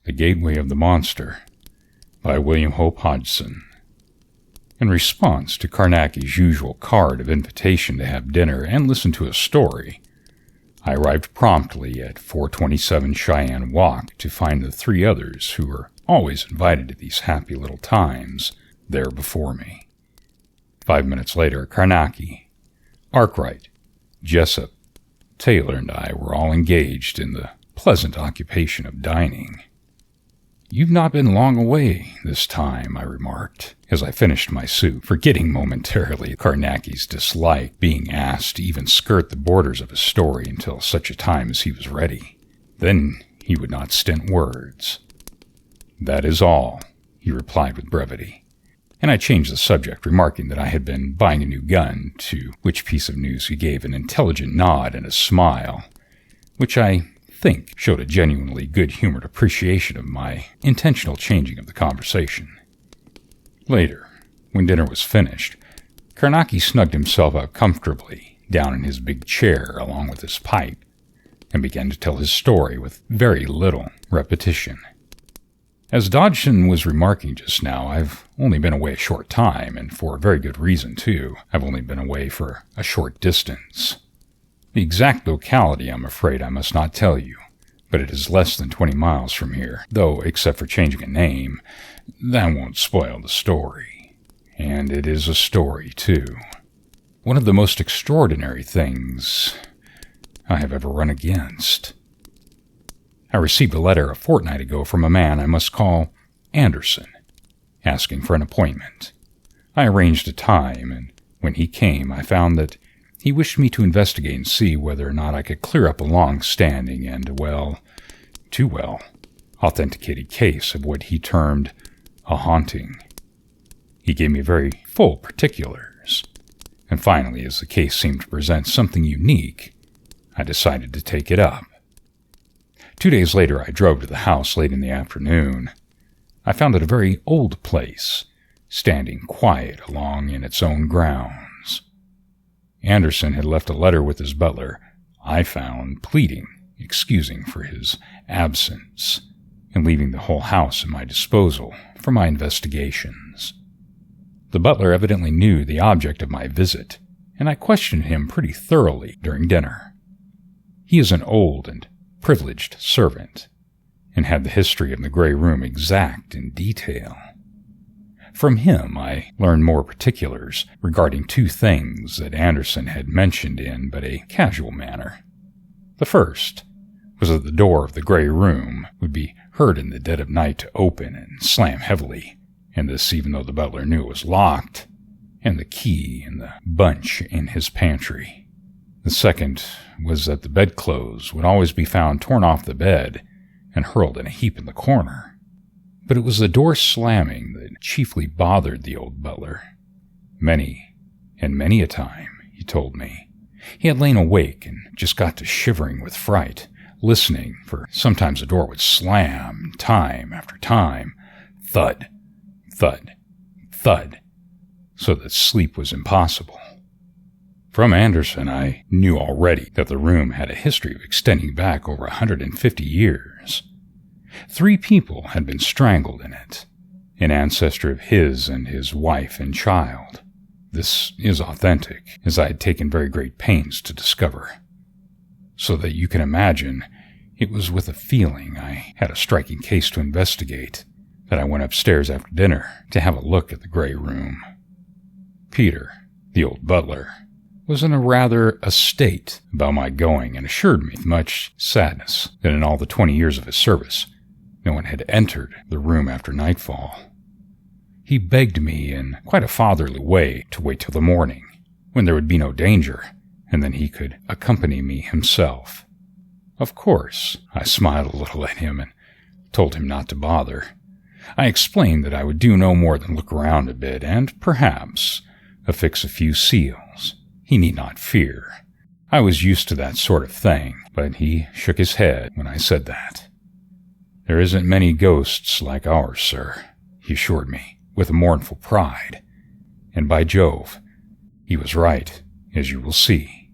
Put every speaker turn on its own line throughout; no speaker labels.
The Gateway of the Monster by William Hope Hodgson. In response to Carnackie's usual card of invitation to have dinner and listen to a story, I arrived promptly at 427 Cheyenne Walk to find the three others who were always invited to these happy little times there before me. 5 minutes later, Carnackie, Arkwright, Jessup, Taylor, and I were all engaged in the pleasant occupation of dining. "You've not been long away this time," I remarked, as I finished my soup, forgetting momentarily Carnackie's dislike being asked to even skirt the borders of his story until such a time as he was ready. Then he would not stint words. "That is all," he replied with brevity, and I changed the subject, remarking that I had been buying a new gun, to which piece of news he gave an intelligent nod and a smile, which I think showed a genuinely good-humored appreciation of my intentional changing of the conversation. Later, when dinner was finished, Carnackie snugged himself out comfortably down in his big chair along with his pipe, and began to tell his story with very little repetition. As Hodgson was remarking just now, I've only been away a short time, and for a very good reason, too. I've only been away for a short distance. The exact locality, I'm afraid I must not tell you, but it is less than 20 miles from here, though, except for changing a name, that won't spoil the story. And it is a story, too. One of the most extraordinary things I have ever run against. I received a letter a fortnight ago from a man I must call Anderson, asking for an appointment. I arranged a time, and when he came, I found that he wished me to investigate and see whether or not I could clear up a long-standing and, well, too well, authenticated case of what he termed a haunting. He gave me very full particulars, and finally, as the case seemed to present something unique, I decided to take it up. 2 days later, I drove to the house late in the afternoon. I found it a very old place, standing quiet along in its own grounds. Anderson had left a letter with his butler, I found, pleading, excusing for his absence, and leaving the whole house at my disposal for my investigations. The butler evidently knew the object of my visit, and I questioned him pretty thoroughly during dinner. He is an old and privileged servant, and had the history of the Grey Room exact in detail. From him I learned more particulars regarding two things that Anderson had mentioned in but a casual manner. The first was that the door of the Grey Room would be heard in the dead of night to open and slam heavily, and this even though the butler knew it was locked, and the key in the bunch in his pantry. The second was that the bedclothes would always be found torn off the bed and hurled in a heap in the corner. But it was the door slamming that chiefly bothered the old butler. Many a time, he told me, he had lain awake and just got to shivering with fright, listening, for sometimes the door would slam, time after time, thud, thud, thud, so that sleep was impossible. From Anderson, I knew already that the room had a history of extending back over 150 years. 3 people had been strangled in it, an ancestor of his and his wife and child. This is authentic, as I had taken very great pains to discover. So that you can imagine, it was with a feeling I had a striking case to investigate that I went upstairs after dinner to have a look at the Grey Room. Peter, the old butler, was in rather a state about my going, and assured me with much sadness that in all the 20 years of his service, no one had entered the room after nightfall. He begged me in quite a fatherly way to wait till the morning, when there would be no danger, and then he could accompany me himself. Of course, I smiled a little at him and told him not to bother. I explained that I would do no more than look around a bit and, perhaps, affix a few seals. He need not fear. I was used to that sort of thing, but he shook his head when I said that. "There isn't many ghosts like ours, sir," he assured me, with a mournful pride. And by Jove, he was right, as you will see.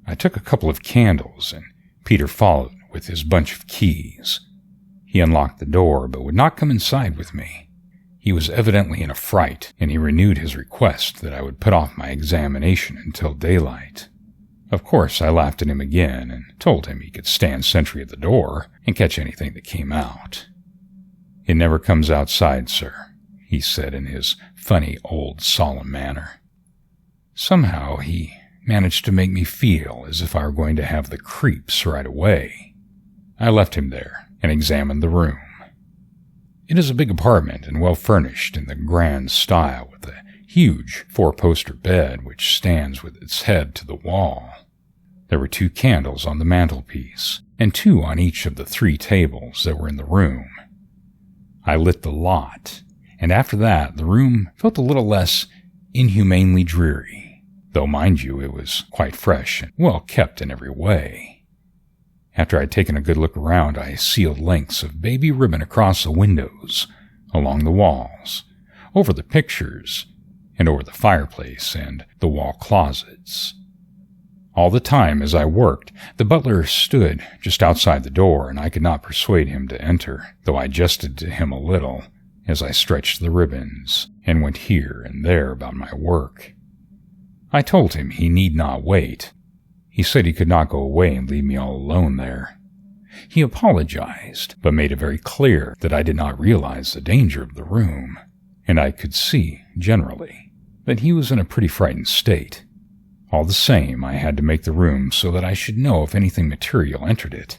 I took a couple of candles, and Peter followed with his bunch of keys. He unlocked the door, but would not come inside with me. He was evidently in a fright, and he renewed his request that I would put off my examination until daylight. Of course, I laughed at him again and told him he could stand sentry at the door and catch anything that came out. "It never comes outside, sir," he said in his funny old solemn manner. Somehow he managed to make me feel as if I were going to have the creeps right away. I left him there and examined the room. It is a big apartment and well furnished in the grand style, with a huge four-poster bed which stands with its head to the wall. There were 2 candles on the mantelpiece, and 2 on each of the 3 tables that were in the room. I lit the lot, and after that the room felt a little less inhumanely dreary, though mind you, it was quite fresh and well kept in every way. After I'd taken a good look around, I sealed lengths of baby ribbon across the windows, along the walls, over the pictures, and over the fireplace and the wall closets. All the time as I worked, the butler stood just outside the door, and I could not persuade him to enter, though I jested to him a little as I stretched the ribbons and went here and there about my work. I told him he need not wait. He said he could not go away and leave me all alone there. He apologized, but made it very clear that I did not realize the danger of the room, and I could see, generally, that he was in a pretty frightened state. All the same, I had to make the room so that I should know if anything material entered it,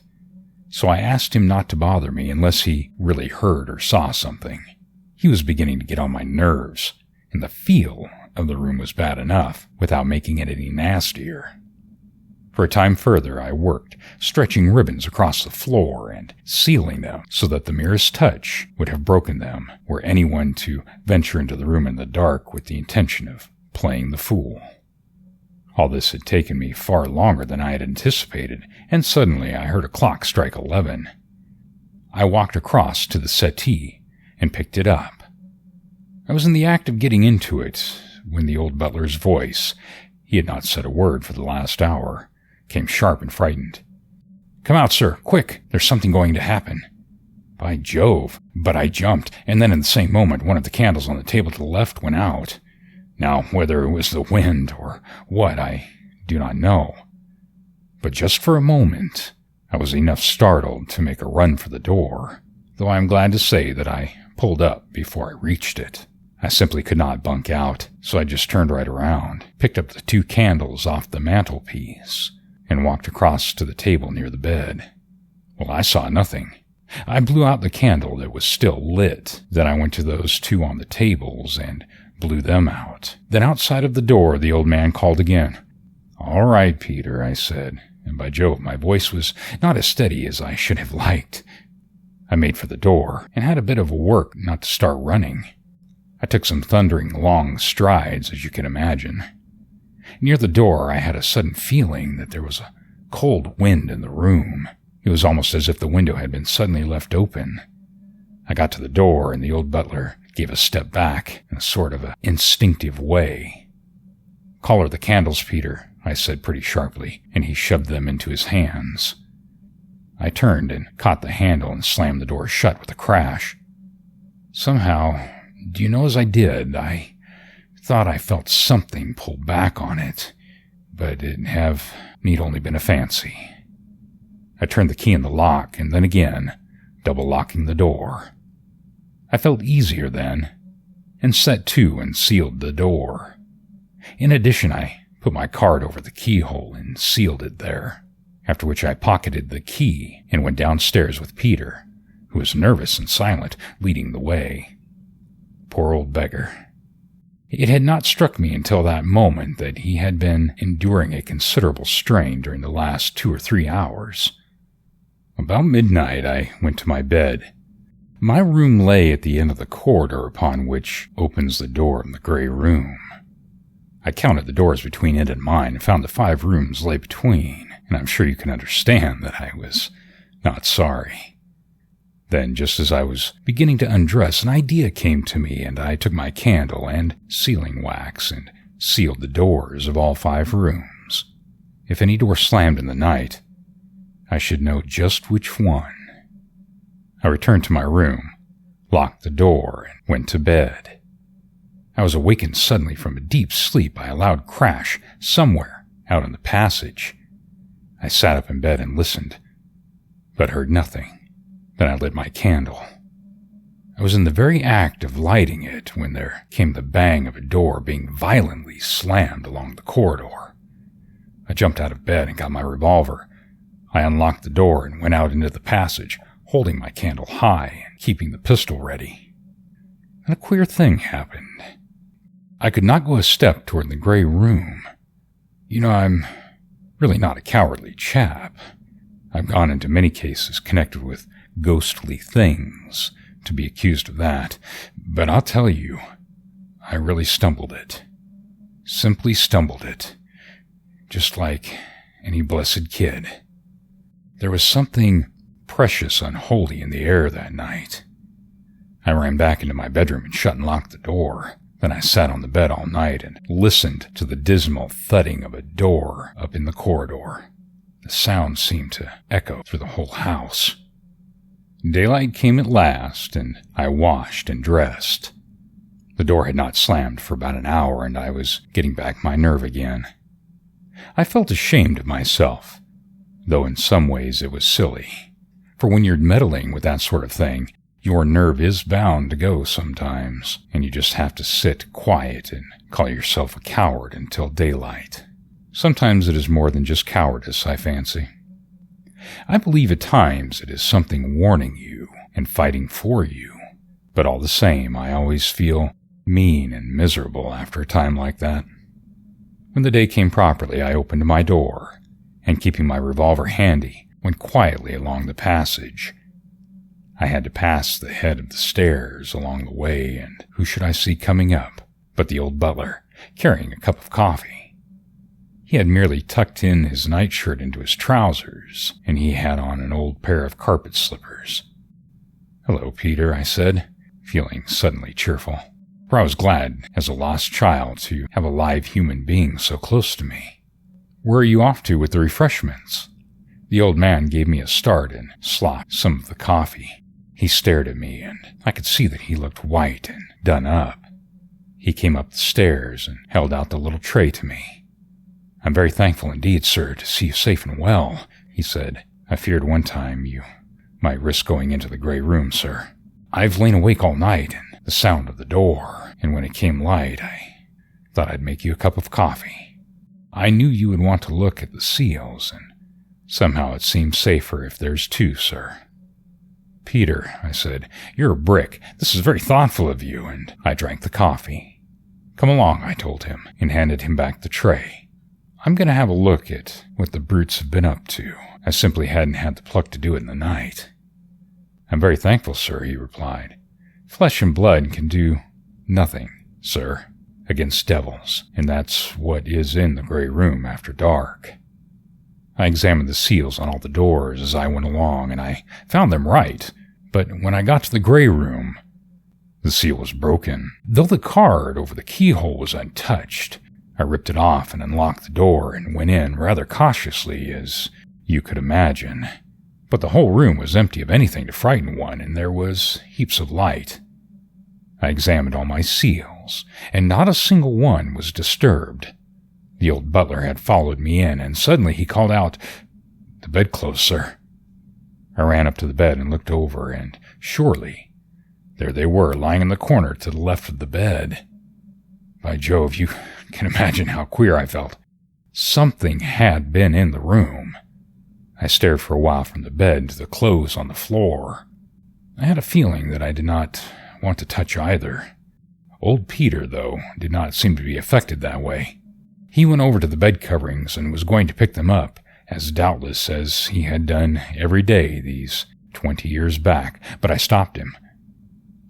so I asked him not to bother me unless he really heard or saw something. He was beginning to get on my nerves, and the feel of the room was bad enough without making it any nastier. For a time further I worked, stretching ribbons across the floor and sealing them so that the merest touch would have broken them were anyone to venture into the room in the dark with the intention of playing the fool. All this had taken me far longer than I had anticipated, and suddenly I heard a clock strike 11. I walked across to the settee and picked it up. I was in the act of getting into it when the old butler's voice, he had not said a word for the last hour, came sharp and frightened. "Come out, sir, quick, there's something going to happen." By Jove, but I jumped, and then in the same moment one of the candles on the table to the left went out. Now, whether it was the wind or what, I do not know. But just for a moment, I was enough startled to make a run for the door, though I am glad to say that I pulled up before I reached it. I simply could not bunk out, so I just turned right around, picked up the 2 candles off the mantelpiece, and walked across to the table near the bed. Well, I saw nothing. I blew out the candle that was still lit. Then I went to those 2 on the tables and blew them out. Then outside of the door, the old man called again. "All right, Peter," I said, and by Jove, my voice was not as steady as I should have liked. I made for the door, and had a bit of a work not to start running. I took some thundering long strides, as you can imagine. Near the door, I had a sudden feeling that there was a cold wind in the room. It was almost as if the window had been suddenly left open. I got to the door, and the old butler gave a step back in a sort of instinctive way. "Collar the candles, Peter," I said pretty sharply, and he shoved them into his hands. I turned and caught the handle and slammed the door shut with a crash. Somehow, do you know, as I did, I thought I felt something pull back on it, but it need only been a fancy. I turned the key in the lock, and then again, double-locking the door. I felt easier then, and set to and sealed the door. In addition, I put my card over the keyhole and sealed it there, after which I pocketed the key and went downstairs with Peter, who was nervous and silent, leading the way. Poor old beggar. It had not struck me until that moment that he had been enduring a considerable strain during the last 2 or 3 hours. About midnight I went to my bed. My room lay at the end of the corridor upon which opens the door of the gray room. I counted the doors between it and mine and found that 5 rooms lay between, and I'm sure you can understand that I was not sorry. Then, just as I was beginning to undress, an idea came to me, and I took my candle and sealing wax and sealed the doors of all 5 rooms. If any door slammed in the night, I should know just which one. I returned to my room, locked the door, and went to bed. I was awakened suddenly from a deep sleep by a loud crash somewhere out in the passage. I sat up in bed and listened, but heard nothing. Then I lit my candle. I was in the very act of lighting it when there came the bang of a door being violently slammed along the corridor. I jumped out of bed and got my revolver. I unlocked the door and went out into the passage, holding my candle high and keeping the pistol ready. And a queer thing happened. I could not go a step toward the gray room. I'm really not a cowardly chap. I've gone into many cases connected with ghostly things to be accused of that, but I'll tell you, I really stumbled it. Simply stumbled it. Just like any blessed kid. There was something precious unholy in the air that night. I ran back into my bedroom and shut and locked the door. Then I sat on the bed all night and listened to the dismal thudding of a door up in the corridor. The sound seemed to echo through the whole house. Daylight came at last, and I washed and dressed. The door had not slammed for about an hour, and I was getting back my nerve again. I felt ashamed of myself, though in some ways it was silly. For when you're meddling with that sort of thing, your nerve is bound to go sometimes, and you just have to sit quiet and call yourself a coward until daylight. Sometimes it is more than just cowardice, I fancy. I believe at times it is something warning you and fighting for you, but all the same, I always feel mean and miserable after a time like that. When the day came properly, I opened my door, and keeping my revolver handy, went quietly along the passage. I had to pass the head of the stairs along the way, and who should I see coming up but the old butler, carrying a cup of coffee. He had merely tucked in his nightshirt into his trousers, and he had on an old pair of carpet slippers. "Hello, Peter," I said, feeling suddenly cheerful, for I was glad as a lost child to have a live human being so close to me. "Where are you off to with the refreshments?" The old man gave me a start and slopped some of the coffee. He stared at me, and I could see that he looked white and done up. He came up the stairs and held out the little tray to me. "I'm very thankful indeed, sir, to see you safe and well," he said. "I feared one time you might risk going into the gray room, sir. I've lain awake all night, and the sound of the door, and when it came light, I thought I'd make you a cup of coffee. I knew you would want to look at the seals, and somehow it seems safer if there's two, sir." "Peter," I said, "you're a brick. This is very thoughtful of you," and I drank the coffee. "Come along," I told him, and handed him back the tray. "I'm going to have a look at what the brutes have been up to. I simply hadn't had the pluck to do it in the night." "I'm very thankful, sir," he replied. "Flesh and blood can do nothing, sir, against devils, and that's what is in the gray room after dark." I examined the seals on all the doors as I went along, and I found them right, but when I got to the gray room, the seal was broken, though the card over the keyhole was untouched. I ripped it off and unlocked the door and went in rather cautiously, as you could imagine. But the whole room was empty of anything to frighten one, and there was heaps of light. I examined all my seals, and not a single one was disturbed. The old butler had followed me in, and suddenly he called out, "The bedclothes, sir." I ran up to the bed and looked over, and surely, there they were, lying in the corner to the left of the bed. By Jove, you can imagine how queer I felt. Something had been in the room. I stared for a while from the bed to the clothes on the floor. I had a feeling that I did not want to touch either. Old Peter, though, did not seem to be affected that way. He went over to the bed coverings and was going to pick them up, as doubtless as he had done every day these 20 years back, but I stopped him.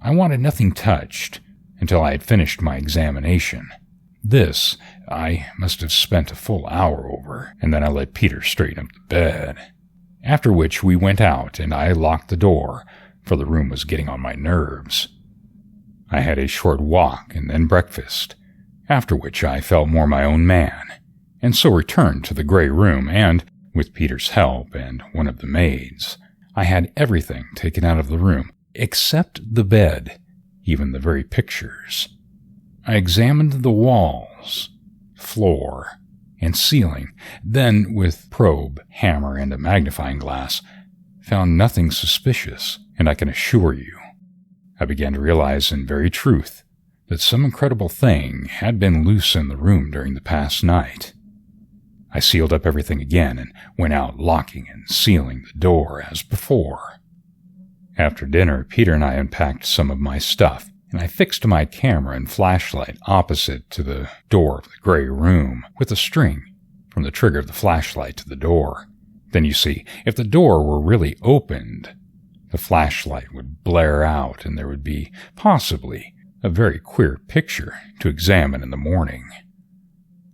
I wanted nothing touched until I had finished my examination. This I must have spent a full hour over, and then I let Peter straighten up the bed. After which we went out, and I locked the door, for the room was getting on my nerves. I had a short walk and then breakfast, after which I felt more my own man, and so returned to the gray room, and, with Peter's help and one of the maids, I had everything taken out of the room, except the bed, even the very pictures. I examined the walls, floor, and ceiling, then, with probe, hammer, and a magnifying glass, found nothing suspicious, and I can assure you, I began to realize in very truth that some incredible thing had been loose in the room during the past night. I sealed up everything again and went out, locking and sealing the door as before. After dinner, Peter and I unpacked some of my stuff, and I fixed my camera and flashlight opposite to the door of the gray room with a string from the trigger of the flashlight to the door. Then you see, if the door were really opened, the flashlight would blare out and there would be, possibly, a very queer picture to examine in the morning.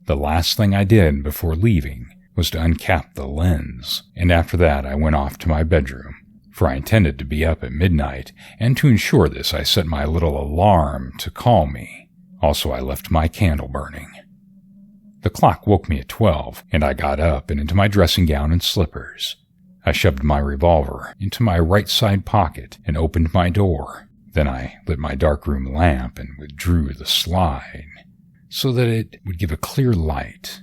The last thing I did before leaving was to uncap the lens, and after that I went off to my bedroom, for I intended to be up at midnight, and to ensure this I set my little alarm to call me. Also, I left my candle burning. The clock woke me at 12, and I got up and into my dressing gown and slippers. I shoved my revolver into my right side pocket and opened my door. Then I lit my darkroom lamp and withdrew the slide so that it would give a clear light.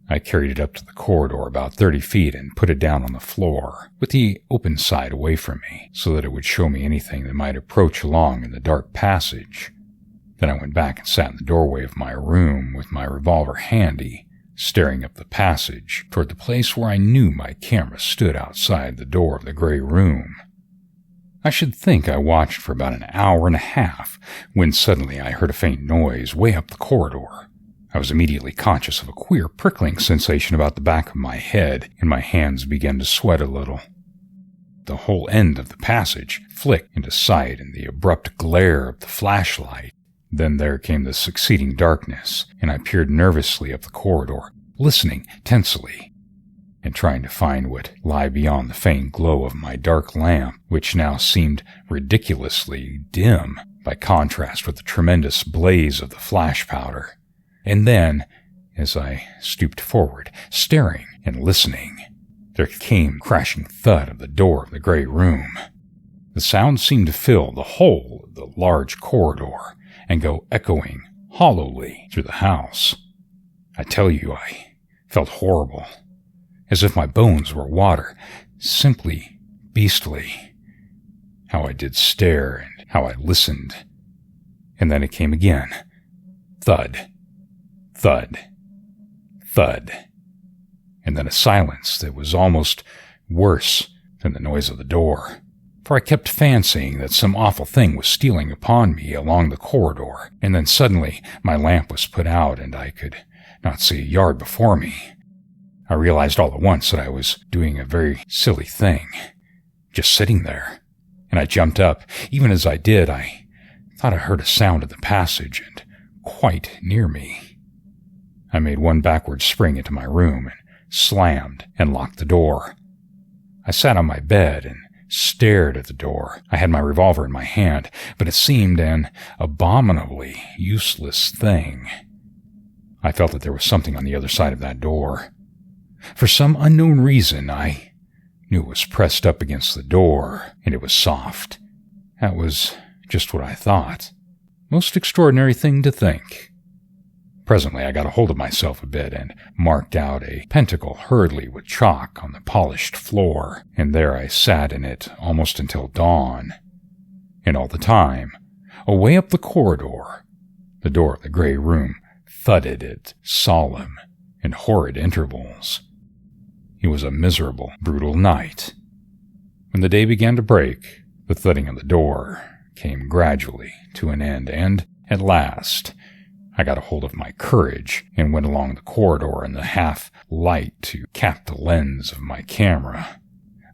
I carried it up to the corridor about 30 feet and put it down on the floor, with the open side away from me, so that it would show me anything that might approach along in the dark passage. Then I went back and sat in the doorway of my room with my revolver handy, staring up the passage toward the place where I knew my camera stood outside the door of the gray room. I should think I watched for about an hour and a half, when suddenly I heard a faint noise way up the corridor. I was immediately conscious of a queer prickling sensation about the back of my head, and my hands began to sweat a little. The whole end of the passage flicked into sight in the abrupt glare of the flashlight. Then there came the succeeding darkness, and I peered nervously up the corridor, listening tensely, and trying to find what lay beyond the faint glow of my dark lamp, which now seemed ridiculously dim by contrast with the tremendous blaze of the flash powder. And then, as I stooped forward, staring and listening, there came a crashing thud of the door of the gray room. The sound seemed to fill the whole of the large corridor and go echoing hollowly through the house. I tell you, I felt horrible, as if my bones were water, simply beastly. How I did stare and how I listened. And then it came again. Thud. Thud. Thud. And then a silence that was almost worse than the noise of the door, for I kept fancying that some awful thing was stealing upon me along the corridor, and then suddenly my lamp was put out and I could not see a yard before me. I realized all at once that I was doing a very silly thing, just sitting there, and I jumped up. Even as I did, I thought I heard a sound in the passage and quite near me. I made one backward spring into my room and slammed and locked the door. I sat on my bed and stared at the door. I had my revolver in my hand, but it seemed an abominably useless thing. I felt that there was something on the other side of that door. For some unknown reason, I knew it was pressed up against the door, and it was soft. That was just what I thought. Most extraordinary thing to think. Presently I got a hold of myself a bit and marked out a pentacle hurriedly with chalk on the polished floor, and there I sat in it almost until dawn. And all the time, away up the corridor, the door of the gray room thudded at solemn and horrid intervals. It was a miserable, brutal night. When the day began to break, the thudding of the door came gradually to an end, and at last I got a hold of my courage and went along the corridor in the half-light to cap the lens of my camera.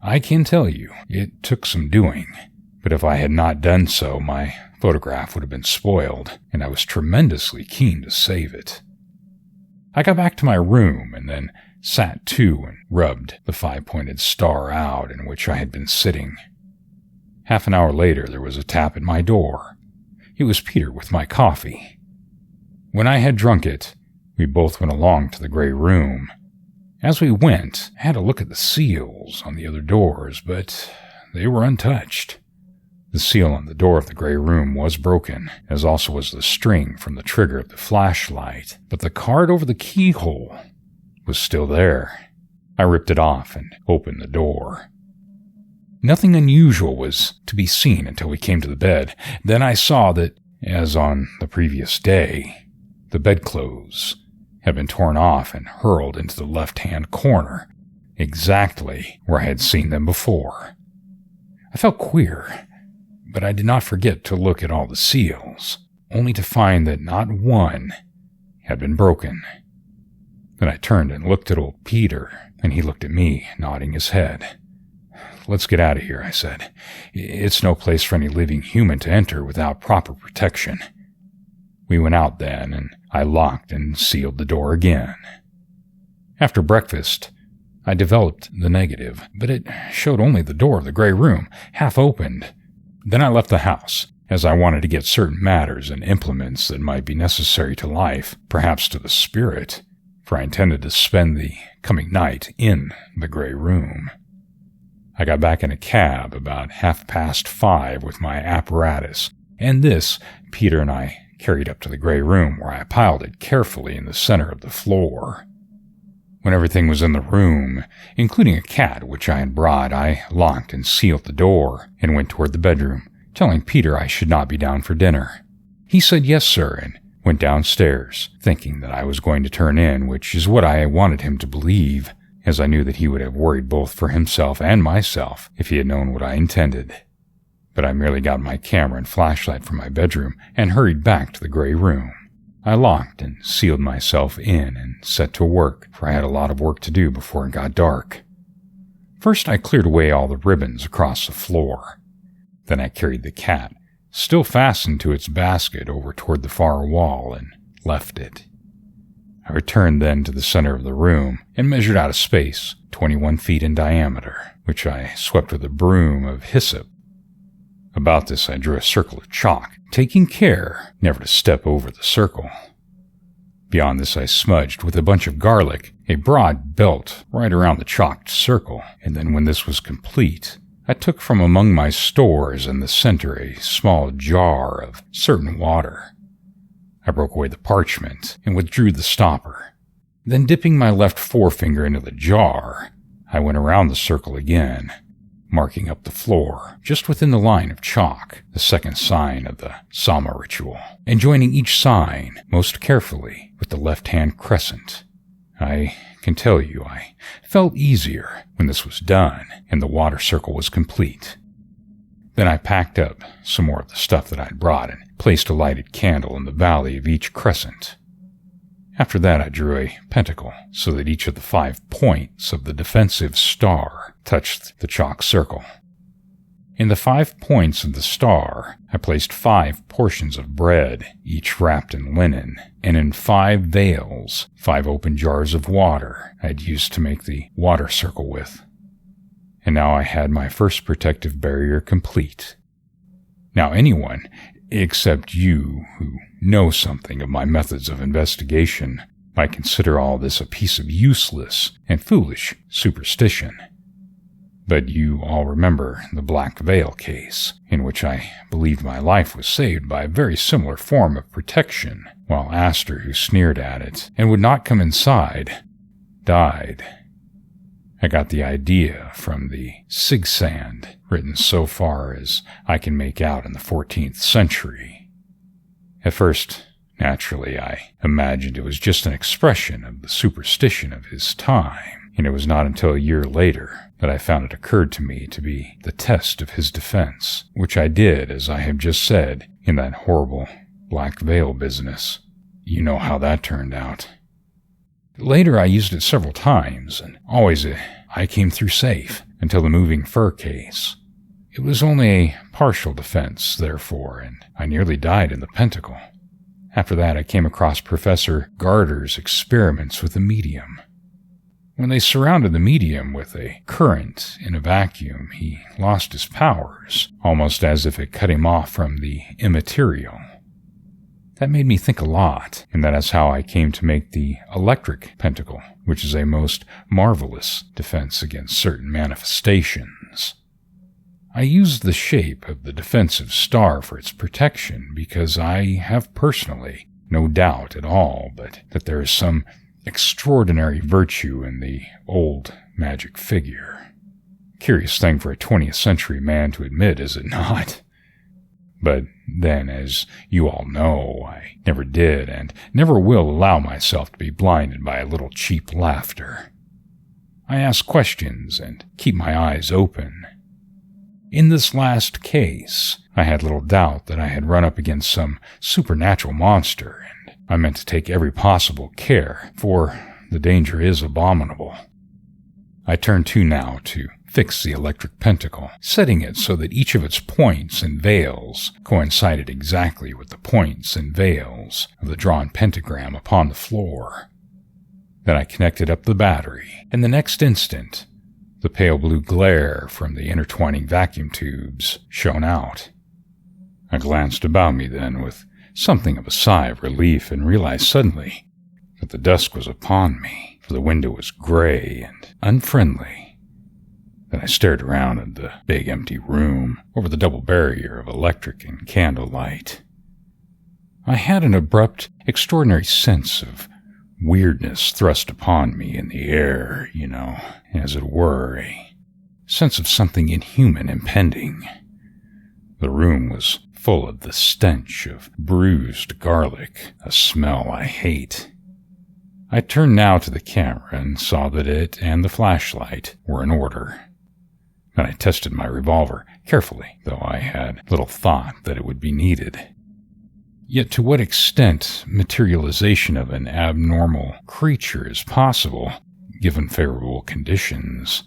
I can tell you, it took some doing, but if I had not done so, my photograph would have been spoiled, and I was tremendously keen to save it. I got back to my room and then sat to and rubbed the 5-pointed star out in which I had been sitting. Half an hour later, there was a tap at my door. It was Peter with my coffee. When I had drunk it, we both went along to the gray room. As we went, I had a look at the seals on the other doors, but they were untouched. The seal on the door of the gray room was broken, as also was the string from the trigger of the flashlight, but the card over the keyhole was still there. I ripped it off and opened the door. Nothing unusual was to be seen until we came to the bed. Then I saw that, as on the previous day, the bedclothes had been torn off and hurled into the left-hand corner, exactly where I had seen them before. I felt queer, but I did not forget to look at all the seals, only to find that not one had been broken. Then I turned and looked at old Peter, and he looked at me, nodding his head. "Let's get out of here," I said. "It's no place for any living human to enter without proper protection." We went out then, and I locked and sealed the door again. After breakfast, I developed the negative, but it showed only the door of the gray room, half opened. Then I left the house, as I wanted to get certain matters and implements that might be necessary to life, perhaps to the spirit, for I intended to spend the coming night in the gray room. I got back in a cab about 5:30 with my apparatus, and this Peter and I carried up to the gray room, where I piled it carefully in the center of the floor. When everything was in the room, including a cat which I had brought, I locked and sealed the door and went toward the bedroom, telling Peter I should not be down for dinner. He said yes, sir, and went downstairs, thinking that I was going to turn in, which is what I wanted him to believe, as I knew that he would have worried both for himself and myself if he had known what I intended. But I merely got my camera and flashlight from my bedroom and hurried back to the gray room. I locked and sealed myself in and set to work, for I had a lot of work to do before it got dark. First, I cleared away all the ribbons across the floor. Then I carried the cat, still fastened to its basket, over toward the far wall and left it. I returned then to the center of the room and measured out a space 21 feet in diameter, which I swept with a broom of hyssop. About this I drew a circle of chalk, taking care never to step over the circle. Beyond this I smudged with a bunch of garlic a broad belt right around the chalked circle, and then when this was complete, I took from among my stores in the center a small jar of certain water. I broke away the parchment and withdrew the stopper. Then dipping my left forefinger into the jar, I went around the circle again, marking up the floor, just within the line of chalk, the second sign of the Sama ritual, and joining each sign most carefully with the left-hand crescent. I can tell you I felt easier when this was done and the water circle was complete. Then I packed up some more of the stuff that I'd brought and placed a lighted candle in the valley of each crescent. After that I drew a pentacle so that each of the 5 points of the defensive star touched the chalk circle. In the 5 points of the star, I placed 5 portions of bread, each wrapped in linen, and in 5 veils, 5 open jars of water I had used to make the water circle with. And now I had my first protective barrier complete. Now anyone, except you who know something of my methods of investigation, might consider all this a piece of useless and foolish superstition. But you all remember the Black Veil case, in which I believed my life was saved by a very similar form of protection, while Astor, who sneered at it and would not come inside, died. I got the idea from the Sigsand, written so far as I can make out in the 14th century. At first, naturally, I imagined it was just an expression of the superstition of his time, and it was not until a year later that I found it occurred to me to be the test of his defense, which I did, as I have just said, in that horrible Black Veil business. You know how that turned out. Later I used it several times, and always I came through safe, until the moving fur case. It was only a partial defense, therefore, and I nearly died in the pentacle. After that I came across Professor Garter's experiments with the medium. When they surrounded the medium with a current in a vacuum, he lost his powers, almost as if it cut him off from the immaterial. That made me think a lot, and that is how I came to make the electric pentacle, which is a most marvelous defense against certain manifestations. I used the shape of the defensive star for its protection because I have personally no doubt at all but that there is some extraordinary virtue in the old magic figure. Curious thing for a 20th century man to admit, is it not? But then, as you all know, I never did and never will allow myself to be blinded by a little cheap laughter. I ask questions and keep my eyes open. In this last case, I had little doubt that I had run up against some supernatural monster, and I meant to take every possible care, for the danger is abominable. I turned to now to fix the electric pentacle, setting it so that each of its points and veils coincided exactly with the points and veils of the drawn pentagram upon the floor. Then I connected up the battery, and the next instant, the pale blue glare from the intertwining vacuum tubes shone out. I glanced about me then with something of a sigh of relief and realized suddenly that the dusk was upon me, for the window was gray and unfriendly. Then I stared around at the big empty room over the double barrier of electric and candle light. I had an abrupt, extraordinary sense of weirdness thrust upon me in the air, as it were, a sense of something inhuman impending. The room was full of the stench of bruised garlic, a smell I hate. I turned now to the camera and saw that it and the flashlight were in order. Then I tested my revolver carefully, though I had little thought that it would be needed. Yet to what extent materialization of an abnormal creature is possible, given favorable conditions,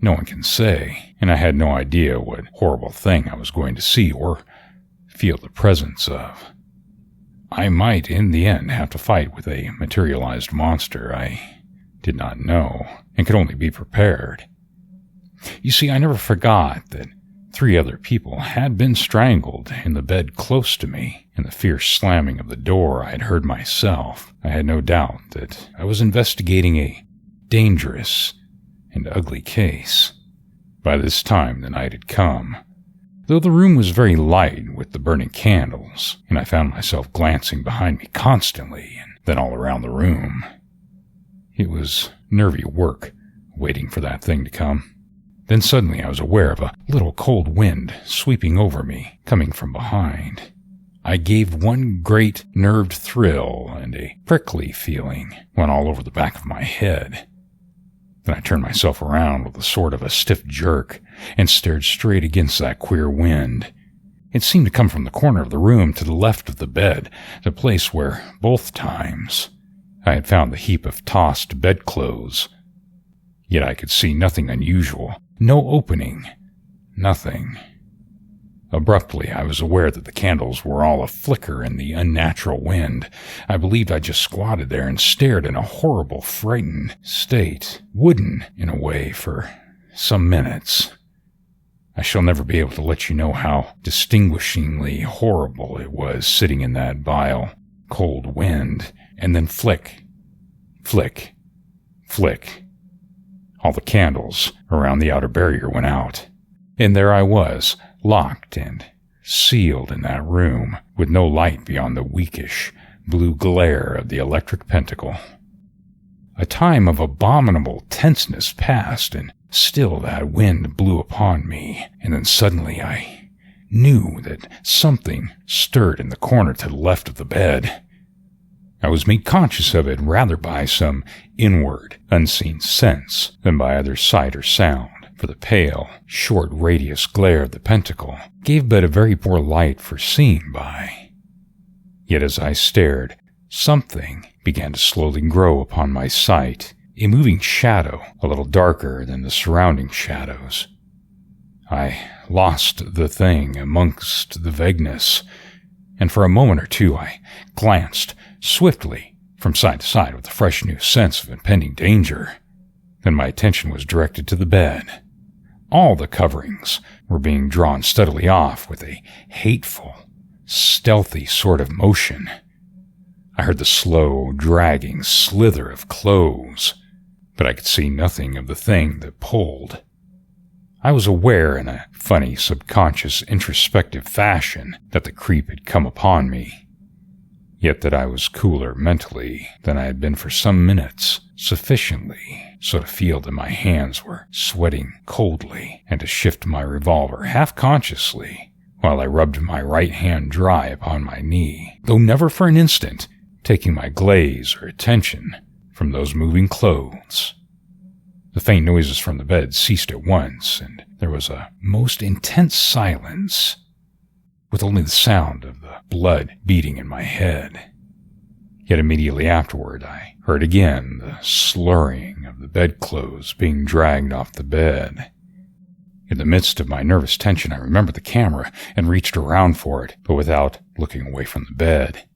no one can say, and I had no idea what horrible thing I was going to see or feel the presence of. I might, in the end, have to fight with a materialized monster I did not know, and could only be prepared. You see, I never forgot that 3 other people had been strangled in the bed close to me, and the fierce slamming of the door I had heard myself. I had no doubt that I was investigating a dangerous and ugly case. By this time the night had come, though the room was very light with the burning candles, and I found myself glancing behind me constantly and then all around the room. It was nervy work, waiting for that thing to come. Then suddenly I was aware of a little cold wind sweeping over me, coming from behind. I gave one great nerved thrill, and a prickly feeling went all over the back of my head. Then I turned myself around with a sort of a stiff jerk and stared straight against that queer wind. It seemed to come from the corner of the room to the left of the bed, the place where, both times, I had found the heap of tossed bedclothes. Yet I could see nothing unusual, no opening, nothing. Abruptly, I was aware that the candles were all aflicker in the unnatural wind. I believed I just squatted there and stared in a horrible, frightened state, wooden in a way, for some minutes. I shall never be able to let you know how distinguishingly horrible it was sitting in that vile, cold wind, and then flick, flick, flick. All the candles around the outer barrier went out, and there I was, locked and sealed in that room, with no light beyond the weakish blue glare of the electric pentacle. A time of abominable tenseness passed, and still that wind blew upon me, and then suddenly I knew that something stirred in the corner to the left of the bed. I was made conscious of it rather by some inward, unseen sense than by either sight or sound, for the pale, short radius glare of the pentacle gave but a very poor light for seeing by. Yet as I stared, something began to slowly grow upon my sight, a moving shadow, a little darker than the surrounding shadows. I lost the thing amongst the vagueness, and for a moment or two I glanced swiftly from side to side with a fresh new sense of impending danger. Then my attention was directed to the bed. All the coverings were being drawn steadily off with a hateful, stealthy sort of motion. I heard the slow, dragging slither of clothes, but I could see nothing of the thing that pulled. I was aware in a funny, subconscious, introspective fashion that the creep had come upon me, yet that I was cooler mentally than I had been for some minutes, sufficiently so to feel that my hands were sweating coldly and to shift my revolver half-consciously while I rubbed my right hand dry upon my knee, though never for an instant taking my gaze or attention from those moving clothes. The faint noises from the bed ceased at once, and there was a most intense silence, with only the sound of the blood beating in my head. Yet immediately afterward I heard again the slurring of the bedclothes being dragged off the bed. In the midst of my nervous tension, I remembered the camera and reached around for it, but without looking away from the bed.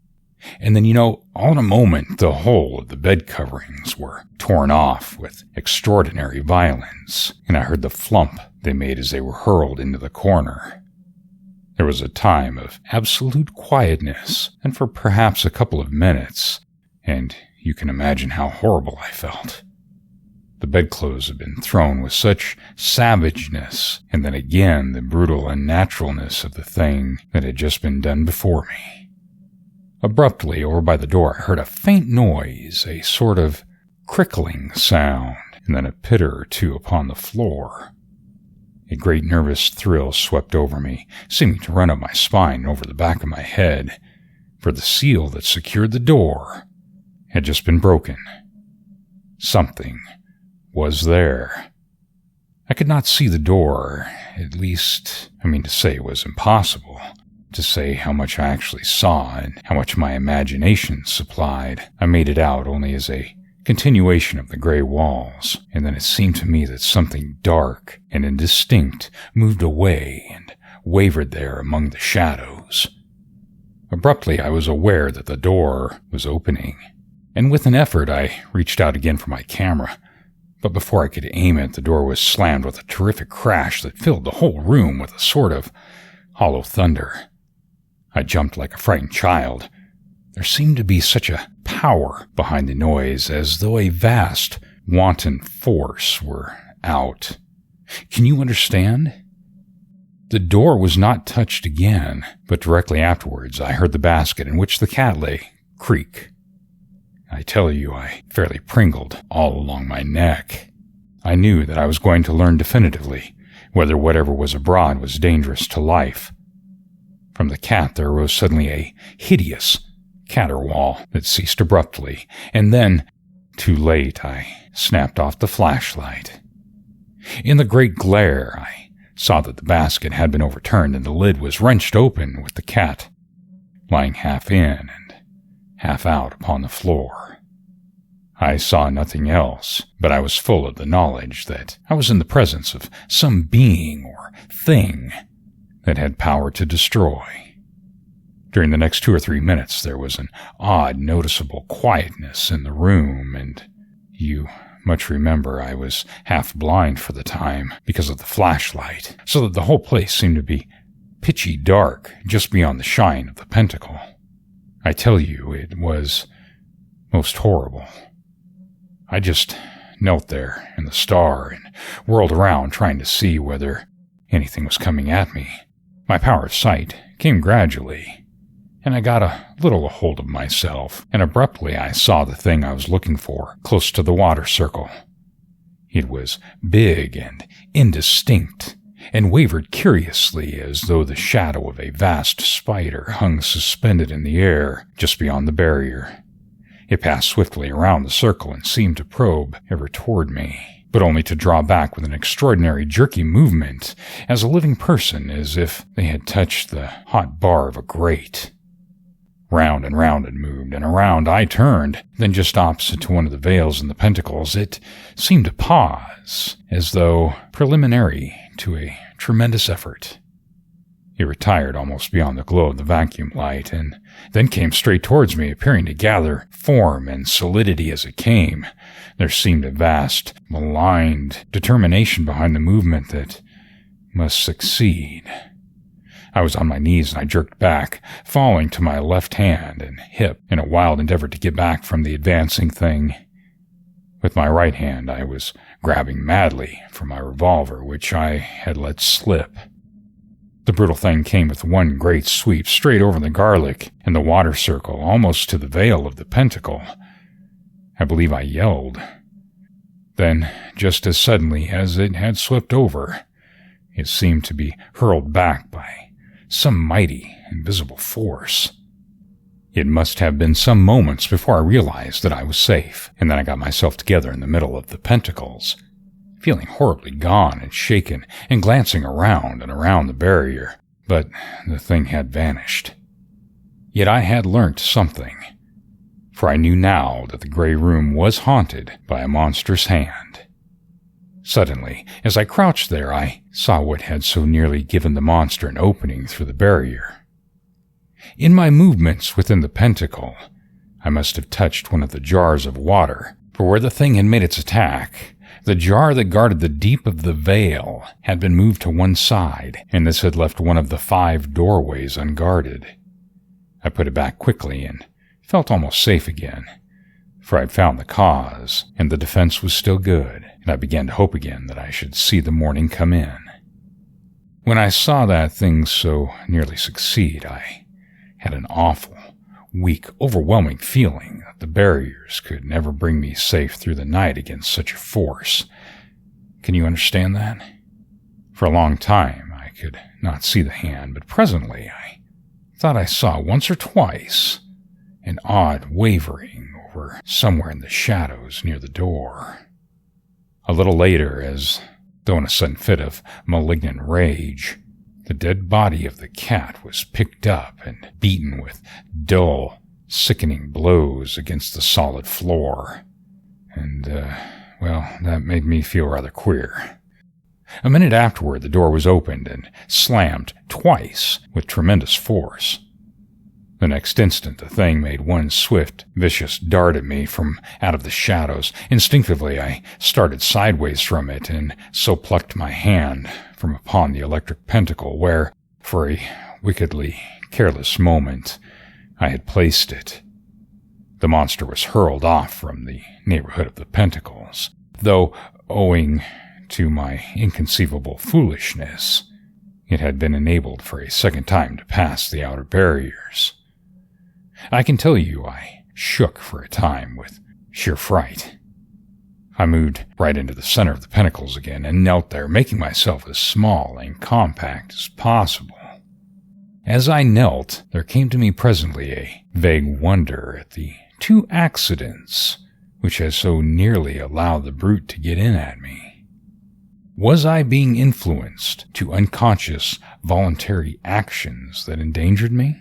And then, all in a moment, the whole of the bed coverings were torn off with extraordinary violence, and I heard the flump they made as they were hurled into the corner. There was a time of absolute quietness, and for perhaps a couple of minutes, and you can imagine how horrible I felt. The bedclothes had been thrown with such savageness, and then again the brutal unnaturalness of the thing that had just been done before me. Abruptly, over by the door, I heard a faint noise, a sort of crickling sound, and then a pitter or two upon the floor. A great nervous thrill swept over me, seeming to run up my spine and over the back of my head, for the seal that secured the door had just been broken. Something was there. I could not see the door, at least, to say it was impossible. To say how much I actually saw and how much my imagination supplied, I made it out only as a continuation of the gray walls, and then it seemed to me that something dark and indistinct moved away and wavered there among the shadows. Abruptly, I was aware that the door was opening, and with an effort I reached out again for my camera, but before I could aim it, the door was slammed with a terrific crash that filled the whole room with a sort of hollow thunder. I jumped like a frightened child. There seemed to be such a power behind the noise, as though a vast, wanton force were out. Can you understand? The door was not touched again, but directly afterwards I heard the basket in which the cat lay creak. I tell you, I fairly pringled all along my neck. I knew that I was going to learn definitively whether whatever was abroad was dangerous to life. From the cat there arose suddenly a hideous caterwaul that ceased abruptly, and then, too late, I snapped off the flashlight. In the great glare, I saw that the basket had been overturned and the lid was wrenched open with the cat lying half in and half out upon the floor. I saw nothing else, but I was full of the knowledge that I was in the presence of some being or thing that had power to destroy. During the next 2 or 3 minutes, there was an odd, noticeable quietness in the room, and you much remember I was half blind for the time because of the flashlight, so that the whole place seemed to be pitchy dark just beyond the shine of the pentacle. I tell you, it was most horrible. I just knelt there in the star and whirled around trying to see whether anything was coming at me. My power of sight came gradually, and I got a little hold of myself, and abruptly I saw the thing I was looking for close to the water circle. It was big and indistinct, and wavered curiously as though the shadow of a vast spider hung suspended in the air just beyond the barrier. It passed swiftly around the circle and seemed to probe ever toward me, but only to draw back with an extraordinary jerky movement, as a living person, as if they had touched the hot bar of a grate. Round it moved, and around I turned. Then just opposite to one of the veils in the pentacles, it seemed to pause, as though preliminary to a tremendous effort. It retired almost beyond the glow of the vacuum light, and then came straight towards me, appearing to gather form and solidity as it came. There seemed a vast, maligned determination behind the movement that must succeed. I was on my knees and I jerked back, falling to my left hand and hip in a wild endeavor to get back from the advancing thing. With my right hand, I was grabbing madly for my revolver, which I had let slip. The brutal thing came with one great sweep straight over the garlic and the water circle, almost to the veil of the pentacle. I believe I yelled. Then, just as suddenly as it had swept over, it seemed to be hurled back by some mighty, invisible force. It must have been some moments before I realized that I was safe, and then I got myself together in the middle of the pentacles, feeling horribly gone and shaken, and glancing around and around the barrier, but the thing had vanished. Yet I had learnt something, for I knew now that the gray room was haunted by a monstrous hand. Suddenly, as I crouched there, I saw what had so nearly given the monster an opening through the barrier. In my movements within the pentacle, I must have touched one of the jars of water, for where the thing had made its attack, the jar that guarded the deep of the veil had been moved to one side, and this had left one of the 5 doorways unguarded. I put it back quickly and felt almost safe again, for I'd found the cause, and the defense was still good, and I began to hope again that I should see the morning come in. When I saw that thing so nearly succeed, I had an awful, weak, overwhelming feeling that the barriers could never bring me safe through the night against such a force. Can you understand that? For a long time, I could not see the hand, but presently I thought I saw once or twice an odd wavering over somewhere in the shadows near the door. A little later, as though in a sudden fit of malignant rage, the dead body of the cat was picked up and beaten with dull, sickening blows against the solid floor. And, that made me feel rather queer. A minute afterward, the door was opened and slammed twice with tremendous force. The next instant, the thing made one swift, vicious dart at me from out of the shadows. Instinctively, I started sideways from it, and so plucked my hand from upon the electric pentacle where, for a wickedly careless moment, I had placed it. The monster was hurled off from the neighborhood of the pentacles, though, owing to my inconceivable foolishness, it had been enabled for a second time to pass the outer barriers. I can tell you I shook for a time with sheer fright. I moved right into the center of the pentacles again and knelt there, making myself as small and compact as possible. As I knelt, there came to me presently a vague wonder at the 2 accidents which had so nearly allowed the brute to get in at me. Was I being influenced to unconscious, voluntary actions that endangered me?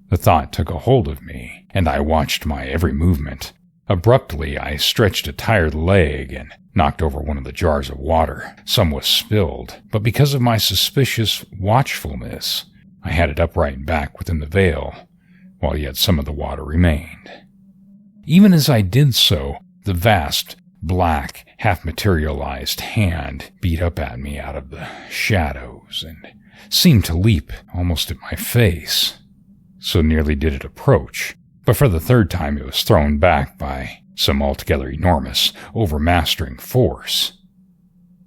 The thought took a hold of me, and I watched my every movement. Abruptly, I stretched a tired leg and knocked over one of the jars of water. Some was spilled, but because of my suspicious watchfulness, I had it upright and back within the veil, while yet some of the water remained. Even as I did so, the vast, black, half-materialized hand beat up at me out of the shadows and seemed to leap almost at my face. So nearly did it approach, but for the 3rd time it was thrown back by some altogether enormous, overmastering force.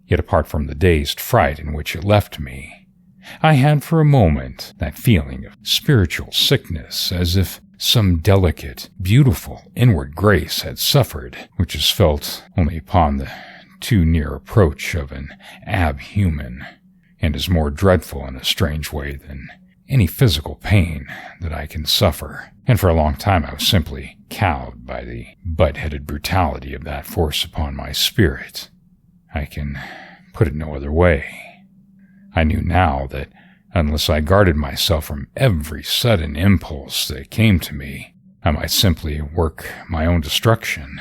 Yet apart from the dazed fright in which it left me, I had for a moment that feeling of spiritual sickness, as if some delicate, beautiful inward grace had suffered, which is felt only upon the too near approach of an abhuman, and is more dreadful in a strange way than any physical pain that I can suffer, and for a long time I was simply cowed by the butt-headed brutality of that force upon my spirit. I can put it no other way. I knew now that unless I guarded myself from every sudden impulse that came to me, I might simply work my own destruction.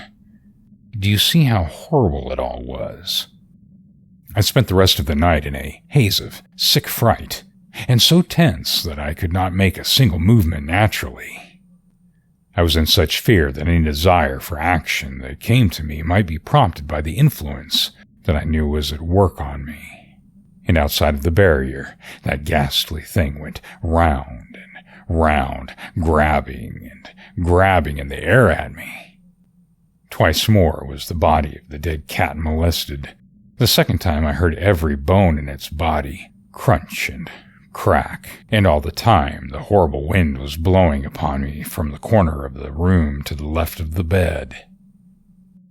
Do you see how horrible it all was? I spent the rest of the night in a haze of sick fright, and so tense that I could not make a single movement naturally. I was in such fear that any desire for action that came to me might be prompted by the influence that I knew was at work on me. And outside of the barrier, that ghastly thing went round and round, grabbing and grabbing in the air at me. Twice more was the body of the dead cat molested. The second time I heard every bone in its body crunch and crack, and all the time the horrible wind was blowing upon me from the corner of the room to the left of the bed.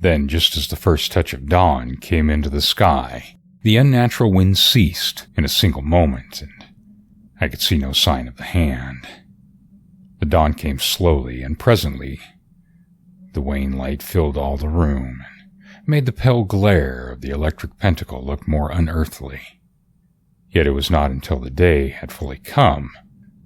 Then, just as the first touch of dawn came into the sky, the unnatural wind ceased in a single moment, and I could see no sign of the hand. The dawn came slowly, and presently the wan light filled all the room and made the pale glare of the electric pentacle look more unearthly. Yet it was not until the day had fully come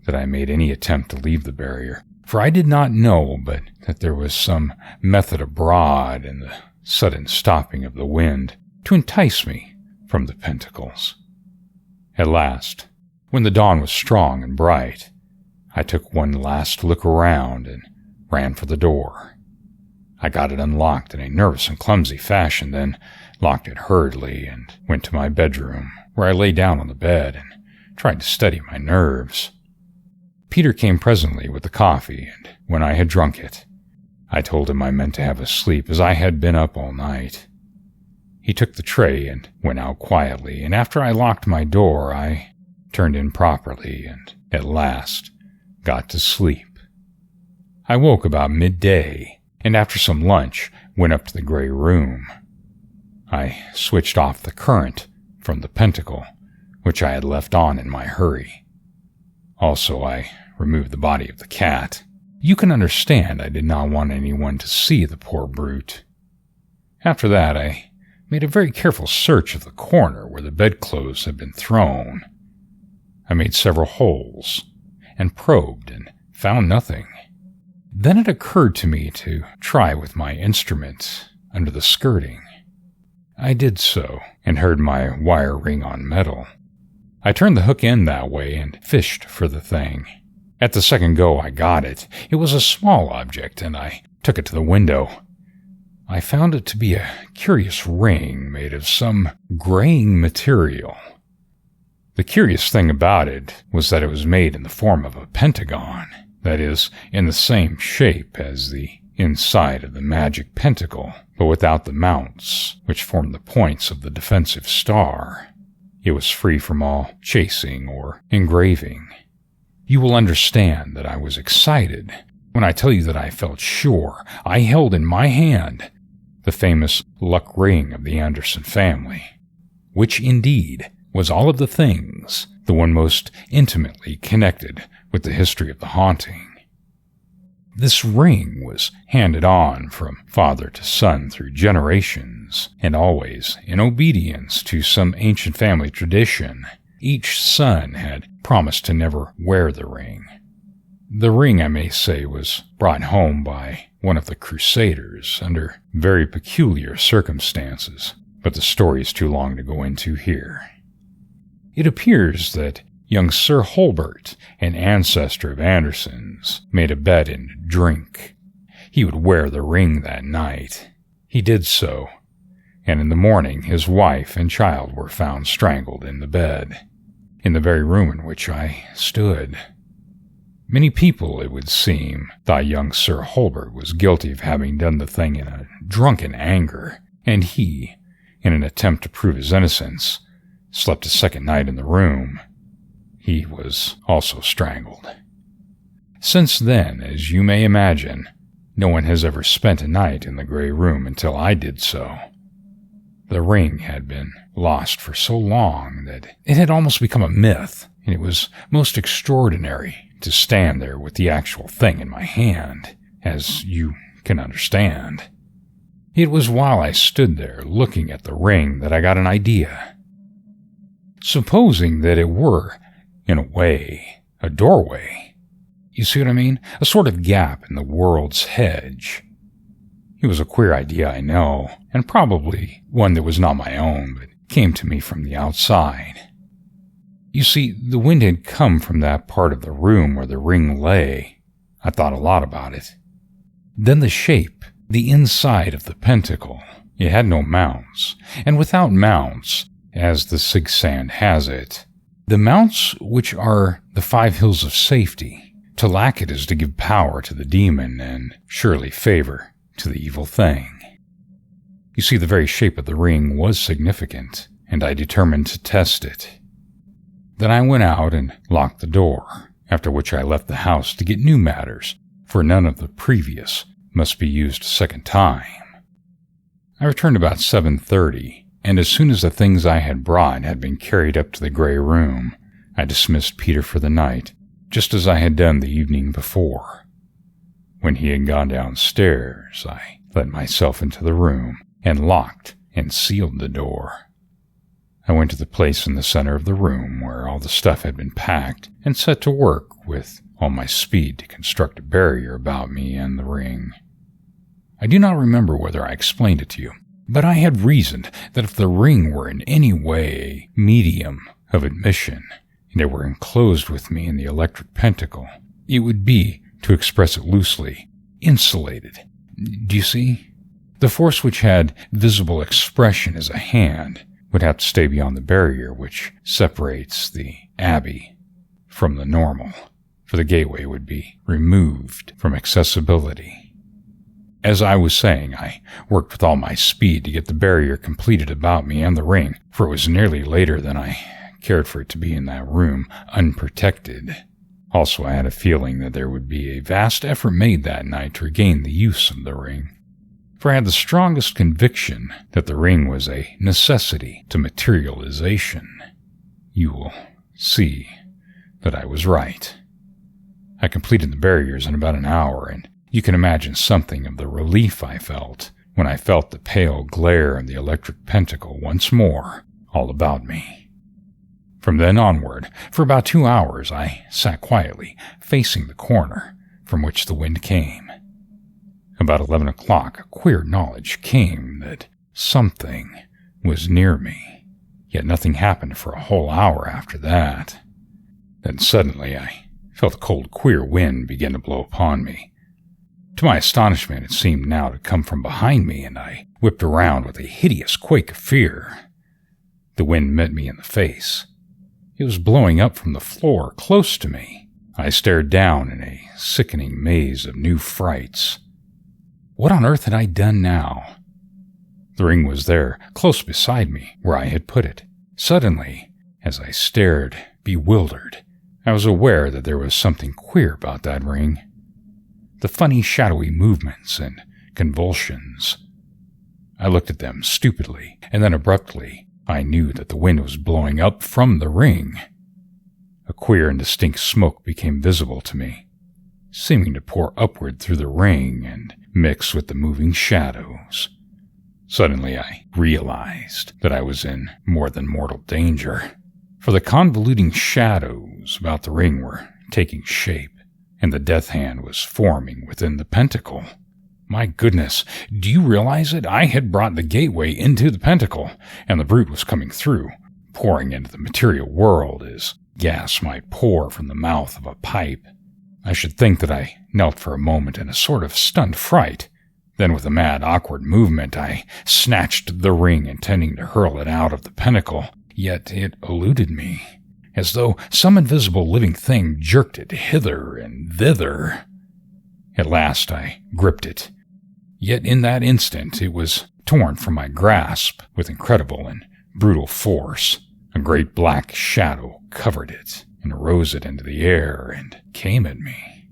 that I made any attempt to leave the barrier, for I did not know but that there was some method abroad in the sudden stopping of the wind to entice me from the pentacles. At last, when the dawn was strong and bright, I took one last look around and ran for the door. I got it unlocked in a nervous and clumsy fashion, then locked it hurriedly and went to my bedroom, where I lay down on the bed and tried to steady my nerves. Peter came presently with the coffee, and when I had drunk it, I told him I meant to have a sleep, as I had been up all night. He took the tray and went out quietly, and after I locked my door, I turned in properly and, at last, got to sleep. I woke about midday, and after some lunch, went up to the gray room. I switched off the current from the pentacle, which I had left on in my hurry. Also, I removed the body of the cat. You can understand I did not want anyone to see the poor brute. After that, I made a very careful search of the corner where the bedclothes had been thrown. I made several holes, and probed, and found nothing. Then it occurred to me to try with my instrument under the skirting. I did so, and heard my wire ring on metal. I turned the hook end that way and fished for the thing. At the second go I got it. It was a small object, and I took it to the window. I found it to be a curious ring made of some graying material. The curious thing about it was that it was made in the form of a pentagon. That is, in the same shape as the inside of the magic pentacle, but without the mounts, which formed the points of the defensive star. It was free from all chasing or engraving. You will understand that I was excited when I tell you that I felt sure I held in my hand the famous luck ring of the Anderson family, which indeed was all of the things the one most intimately connected with the history of the haunting. This ring was handed on from father to son through generations, and always in obedience to some ancient family tradition. Each son had promised to never wear the ring. The ring, I may say, was brought home by one of the Crusaders under very peculiar circumstances, but the story is too long to go into here. It appears that young Sir Holbert, an ancestor of Anderson's, made a bet in drink. He would wear the ring that night. He did so, and in the morning his wife and child were found strangled in the bed, in the very room in which I stood. Many people, it would seem, thought young Sir Holbert was guilty of having done the thing in a drunken anger, and he, in an attempt to prove his innocence, slept a second night in the room. He was also strangled. Since then, as you may imagine, no one has ever spent a night in the gray room until I did so. The ring had been lost for so long that it had almost become a myth, and it was most extraordinary to stand there with the actual thing in my hand, as you can understand. It was while I stood there looking at the ring that I got an idea. Supposing that it were, in a way, a doorway. You see what I mean? A sort of gap in the world's hedge. It was a queer idea, I know, and probably one that was not my own, but came to me from the outside. You see, the wind had come from that part of the room where the ring lay. I thought a lot about it. Then the shape, the inside of the pentacle. It had no mounts, and without mounts, as the Sigsand has it, the mounts which are the 5 hills of safety, to lack it is to give power to the demon and surely favor to the evil thing. You see, the very shape of the ring was significant, and I determined to test it. Then I went out and locked the door, after which I left the house to get new matters, for none of the previous must be used a second time. I returned about 7:30, and as soon as the things I had brought had been carried up to the gray room, I dismissed Peter for the night, just as I had done the evening before. When he had gone downstairs, I let myself into the room and locked and sealed the door. I went to the place in the center of the room where all the stuff had been packed and set to work with all my speed to construct a barrier about me and the ring. I do not remember whether I explained it to you, but I had reasoned that if the ring were in any way a medium of admission, and it were enclosed with me in the electric pentacle, it would be, to express it loosely, insulated. Do you see? The force which had visible expression as a hand would have to stay beyond the barrier which separates the abbey from the normal, for the gateway would be removed from accessibility. As I was saying, I worked with all my speed to get the barrier completed about me and the ring, for it was nearly later than I cared for it to be in that room, unprotected. Also, I had a feeling that there would be a vast effort made that night to regain the use of the ring, for I had the strongest conviction that the ring was a necessity to materialization. You will see that I was right. I completed the barriers in about an hour, and you can imagine something of the relief I felt when I felt the pale glare of the electric pentacle once more all about me. From then onward, for about 2 hours, I sat quietly, facing the corner from which the wind came. About 11 o'clock, a queer knowledge came that something was near me, yet nothing happened for a whole hour after that. Then suddenly I felt a cold, queer wind begin to blow upon me. To my astonishment, it seemed now to come from behind me, and I whipped around with a hideous quake of fear. The wind met me in the face. It was blowing up from the floor close to me. I stared down in a sickening maze of new frights. What on earth had I done now? The ring was there, close beside me, where I had put it. Suddenly, as I stared, bewildered, I was aware that there was something queer about that ring. The funny shadowy movements and convulsions. I looked at them stupidly, and then abruptly I knew that the wind was blowing up from the ring. A queer and distinct smoke became visible to me, seeming to pour upward through the ring and mix with the moving shadows. Suddenly I realized that I was in more than mortal danger, for the convoluting shadows about the ring were taking shape, and the death hand was forming within the pentacle. My goodness, do you realize it? I had brought the gateway into the pentacle, and the brute was coming through, pouring into the material world as gas might pour from the mouth of a pipe. I should think that I knelt for a moment in a sort of stunned fright. Then with a mad, awkward movement, I snatched the ring, intending to hurl it out of the pentacle, yet it eluded me, as though some invisible living thing jerked it hither and thither. At last I gripped it, yet in that instant it was torn from my grasp with incredible and brutal force. A great black shadow covered it and rose it into the air and came at me.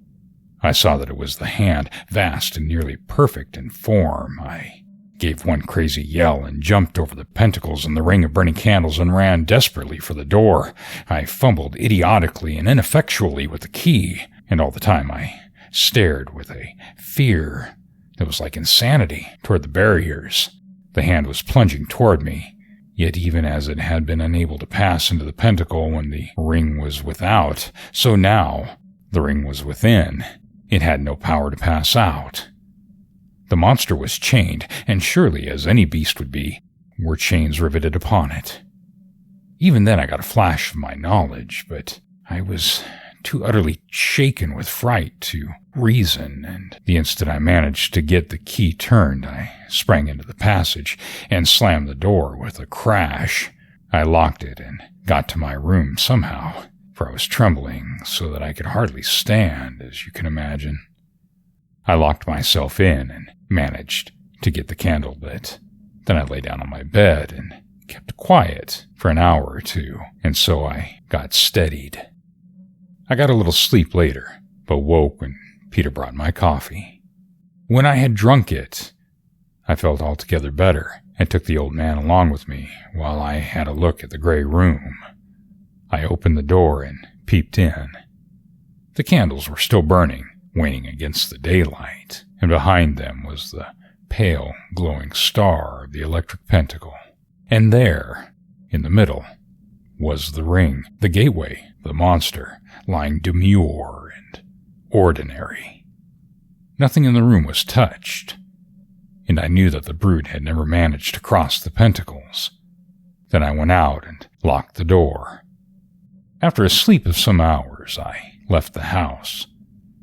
I saw that it was the hand, vast and nearly perfect in form. I gave one crazy yell and jumped over the pentacles and the ring of burning candles and ran desperately for the door. I fumbled idiotically and ineffectually with the key, and all the time I stared with a fear that was like insanity toward the barriers. The hand was plunging toward me, yet even as it had been unable to pass into the pentacle when the ring was without, so now the ring was within. It had no power to pass out. The monster was chained, and surely, as any beast would be, were chains riveted upon it. Even then I got a flash of my knowledge, but I was too utterly shaken with fright to reason, and the instant I managed to get the key turned, I sprang into the passage and slammed the door with a crash. I locked it and got to my room somehow, for I was trembling so that I could hardly stand, as you can imagine. I locked myself in and managed to get the candle lit. Then I lay down on my bed and kept quiet for an hour or two, and so I got steadied. I got a little sleep later, but woke when Peter brought my coffee. When I had drunk it, I felt altogether better and took the old man along with me while I had a look at the gray room. I opened the door and peeped in. The candles were still burning, waning against the daylight, and behind them was the pale, glowing star of the electric pentacle. And there, in the middle, was the ring, the gateway, the monster, lying demure and ordinary. Nothing in the room was touched, and I knew that the brute had never managed to cross the pentacles. Then I went out and locked the door. After a sleep of some hours, I left the house.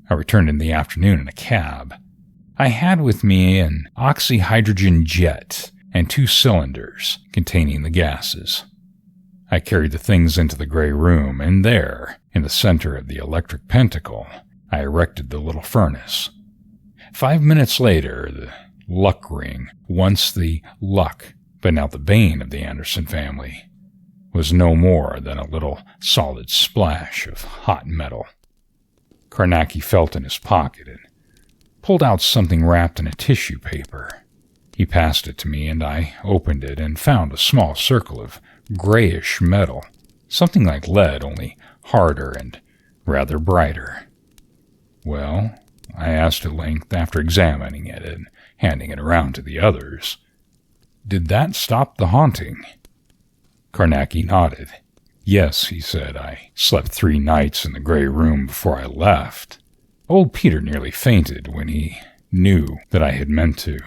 I returned in the afternoon in a cab. I had with me an oxyhydrogen jet and 2 cylinders containing the gases. I carried the things into the gray room, and there, in the center of the electric pentacle, I erected the little furnace. 5 minutes later, the luck ring, once the luck, but now the bane of the Anderson family, was no more than a little solid splash of hot metal. Carnacki felt in his pocket and pulled out something wrapped in a tissue paper. He passed it to me, and I opened it and found a small circle of grayish metal, something like lead, only harder and rather brighter. "Well," I asked at length after examining it and handing it around to the others, "did that stop the haunting?" Carnacki nodded. "Yes," he said, "I slept 3 nights in the gray room before I left. Old Peter nearly fainted when he knew that I had meant to,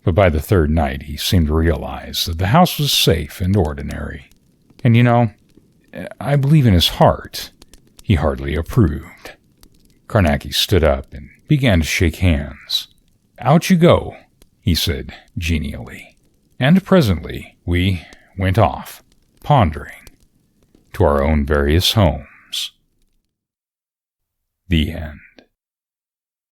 but by the 3rd night he seemed to realize that the house was safe and ordinary. And I believe in his heart he hardly approved." Carnacki stood up and began to shake hands. "Out you go," he said genially. And presently we went off, pondering, to our own various homes. The end.